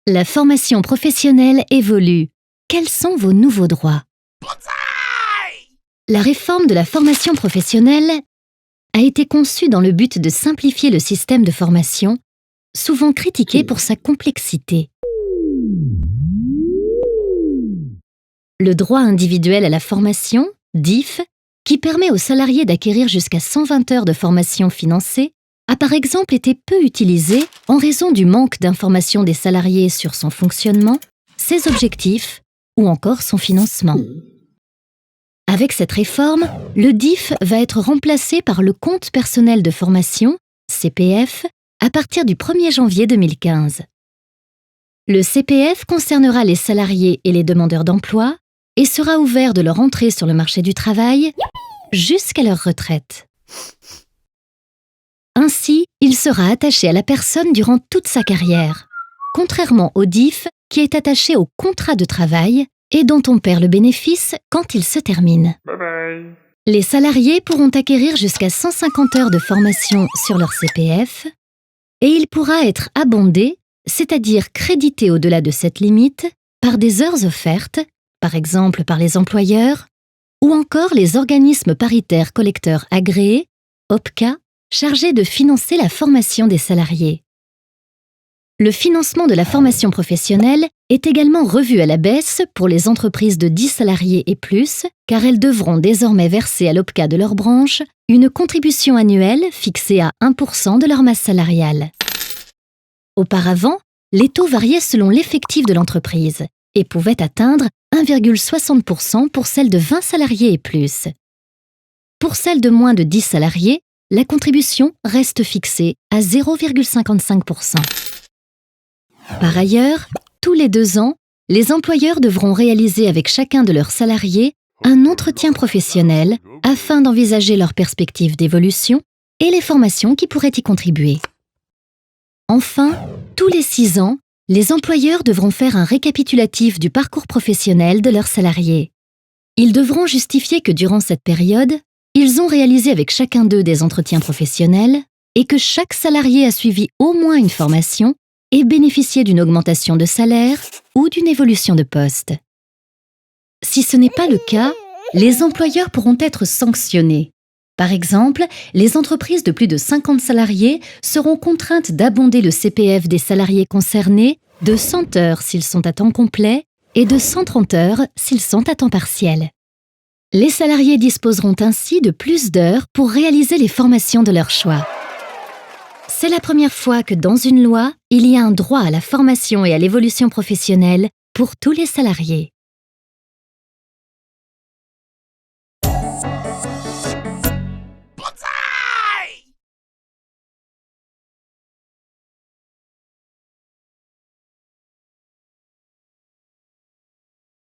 La formation professionnelle évolue. Quels sont vos nouveaux droits? La réforme de la formation professionnelle a été conçue dans le but de simplifier le système de formation, souvent critiqué pour sa complexité. Le droit individuel à la formation, DIF, qui permet aux salariés d'acquérir jusqu'à 120 heures de formation financée, a par exemple été peu utilisé en raison du manque d'informations des salariés sur son fonctionnement, ses objectifs ou encore son financement. Avec cette réforme, le DIF va être remplacé par le compte personnel de formation, CPF, à partir du 1er janvier 2015. Le CPF concernera les salariés et les demandeurs d'emploi et sera ouvert de leur entrée sur le marché du travail jusqu'à leur retraite. Ainsi, il sera attaché à la personne durant toute sa carrière, contrairement au DIF qui est attaché au contrat de travail et dont on perd le bénéfice quand il se termine. Bye bye. Les salariés pourront acquérir jusqu'à 150 heures de formation sur leur CPF et il pourra être abondé, c'est-à-dire crédité au-delà de cette limite, par des heures offertes, par exemple par les employeurs, ou encore les organismes paritaires collecteurs agréés, OPCA, chargés de financer la formation des salariés. Le financement de la formation professionnelle est également revu à la baisse pour les entreprises de 10 salariés et plus, car elles devront désormais verser à l'OPCA de leur branche une contribution annuelle fixée à 1% de leur masse salariale. Auparavant, les taux variaient selon l'effectif de l'entreprise et pouvaient atteindre 1,60% pour celles de 20 salariés et plus. Pour celles de moins de 10 salariés, la contribution reste fixée à 0,55%. Par ailleurs, tous les 2 ans, les employeurs devront réaliser avec chacun de leurs salariés un entretien professionnel afin d'envisager leurs perspectives d'évolution et les formations qui pourraient y contribuer. Enfin, tous les 6 ans, les employeurs devront faire un récapitulatif du parcours professionnel de leurs salariés. Ils devront justifier que durant cette période, ils ont réalisé avec chacun d'eux des entretiens professionnels et que chaque salarié a suivi au moins une formation et bénéficié d'une augmentation de salaire ou d'une évolution de poste. Si ce n'est pas le cas, les employeurs pourront être sanctionnés. Par exemple, les entreprises de plus de 50 salariés seront contraintes d'abonder le CPF des salariés concernés de 100 heures s'ils sont à temps complet et de 130 heures s'ils sont à temps partiel. Les salariés disposeront ainsi de plus d'heures pour réaliser les formations de leur choix. C'est la première fois que dans une loi, il y a un droit à la formation et à l'évolution professionnelle pour tous les salariés.